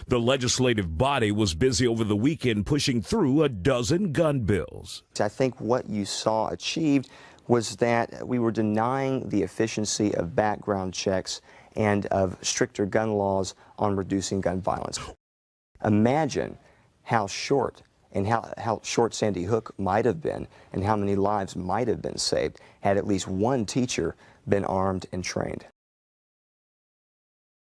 The legislative body was busy over the weekend pushing through a dozen gun bills. I think what you saw achieved was that we were denying the efficiency of background checks and of stricter gun laws on reducing gun violence. Imagine how short Sandy Hook might have been and how many lives might have been saved had at least one teacher been armed and trained.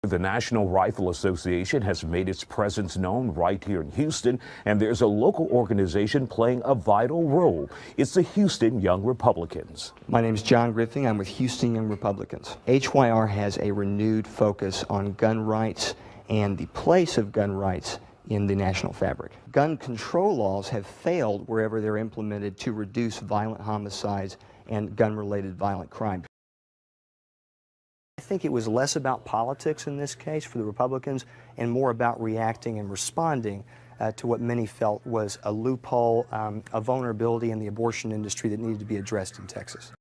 The National Rifle Association has made its presence known right here in Houston, and there's a local organization playing a vital role. It's the Houston Young Republicans. My name is John Griffing. I'm with Houston Young Republicans. HYR has a renewed focus on gun rights and the place of gun rights in the national fabric. Gun control laws have failed wherever they're implemented to reduce violent homicides and gun-related violent crime. I think it was less about politics in this case for the Republicans and more about reacting and responding to what many felt was a loophole, a vulnerability in the abortion industry that needed to be addressed in Texas.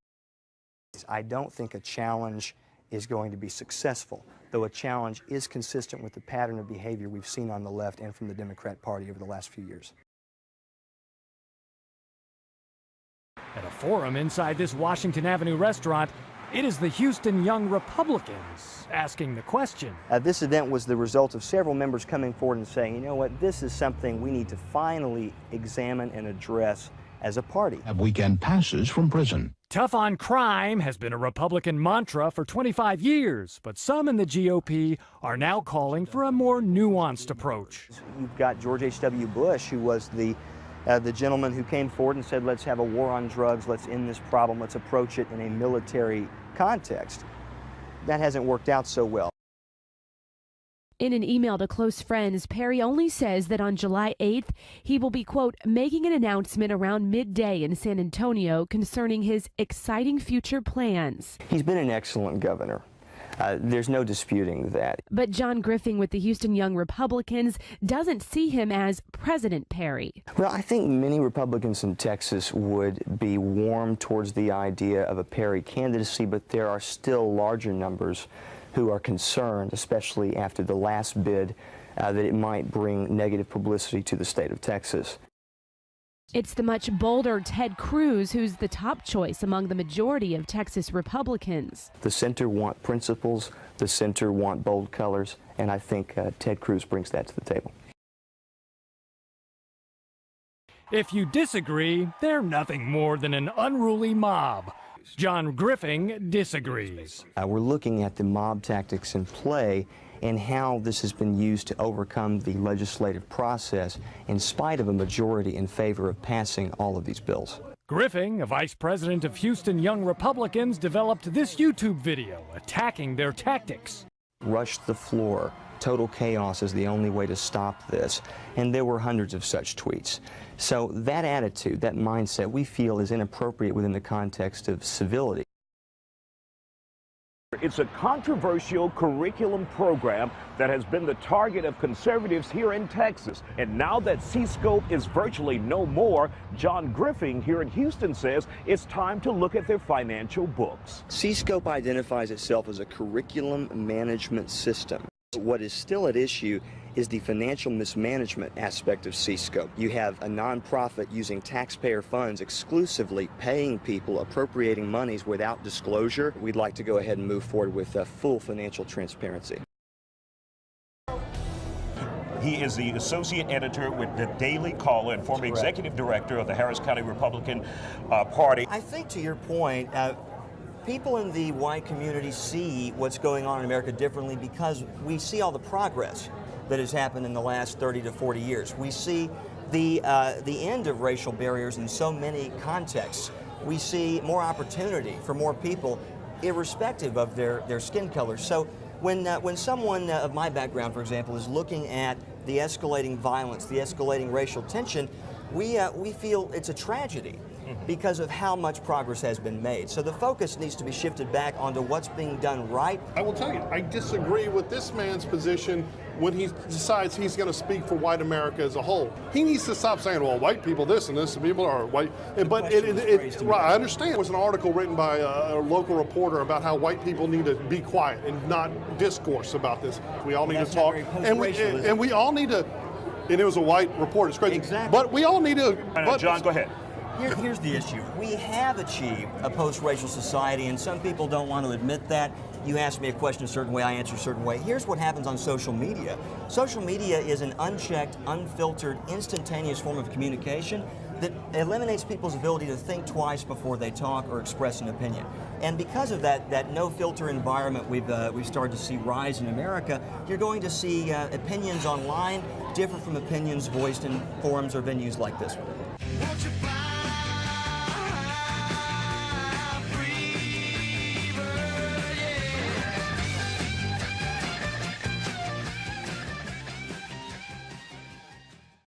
I don't think a challenge is going to be successful, though a challenge is consistent with the pattern of behavior we've seen on the left and from the Democrat Party over the last few years. At a forum inside this Washington Avenue restaurant, it is the Houston Young Republicans asking the question. This event was the result of several members coming forward and saying, you know what, this is something we need to finally examine and address as a party. Have weekend passes from prison. Tough on crime has been a Republican mantra for 25 years, but some in the GOP are now calling for a more nuanced approach. You've got George H.W. Bush, who was the gentleman who came forward and said, let's have a war on drugs, let's end this problem, let's approach it in a military context. That hasn't worked out so well. In an email to close friends, Perry only says that on July 8th, he will be, quote, making an announcement around midday in San Antonio concerning his exciting future plans. He's been an excellent governor. There's no disputing that. But John Griffing with the Houston Young Republicans doesn't see him as President Perry. Well, I think many Republicans in Texas would be warm towards the idea of a Perry candidacy, but there are still larger numbers who are concerned, especially after the last bid, that it might bring negative publicity to the state of Texas. It's the much bolder Ted Cruz who's the top choice among the majority of Texas Republicans. The center want principles, the center want bold colors, and I think Ted Cruz brings that to the table. If you disagree, they're nothing more than an unruly mob. John Griffing disagrees. We're looking at the mob tactics in play and how this has been used to overcome the legislative process in spite of a majority in favor of passing all of these bills. Griffing, a vice president of Houston Young Republicans, developed this YouTube video attacking their tactics. Rush the floor. Total chaos is the only way to stop this. And there were hundreds of such tweets. So that attitude, that mindset, we feel is inappropriate within the context of civility. It's a controversial curriculum program that has been the target of conservatives here in Texas. And now that C-Scope is virtually no more, John Griffing here in Houston says it's time to look at their financial books. C-Scope identifies itself as a curriculum management system. What is still at issue is the financial mismanagement aspect of C-Scope. You have a nonprofit using taxpayer funds exclusively paying people, appropriating monies without disclosure. We'd like to go ahead and move forward with full financial transparency. He is the associate editor with the Daily Caller and former executive director of the Harris County Republican Party. I think to your point, people in the white community see what's going on in America differently because we see all the progress that has happened in the last 30 to 40 years. We see the end of racial barriers in so many contexts. We see more opportunity for more people, irrespective of their skin color. So when someone of my background, for example, is looking at the escalating violence, the escalating racial tension, we feel it's a tragedy because of how much progress has been made. So the focus needs to be shifted back onto what's being done right. I will tell you, I disagree with this man's position when he decides he's going to speak for white America as a whole. He needs to stop saying, well, white people this and this, and people are white. But right, I understand. There was an article written by a local reporter about how white people need to be quiet and not discourse about this. We all need to talk. And we all need to, and it was a white reporter, it's crazy. Exactly. But we all need to. John, go ahead. Here's the issue. We have achieved a post-racial society, and some people don't want to admit that. You ask me a question a certain way, I answer a certain way. Here's what happens on social media. Social media is an unchecked, unfiltered, instantaneous form of communication that eliminates people's ability to think twice before they talk or express an opinion. And because of that no-filter environment we've started to see rise in America, you're going to see opinions online different from opinions voiced in forums or venues like this one.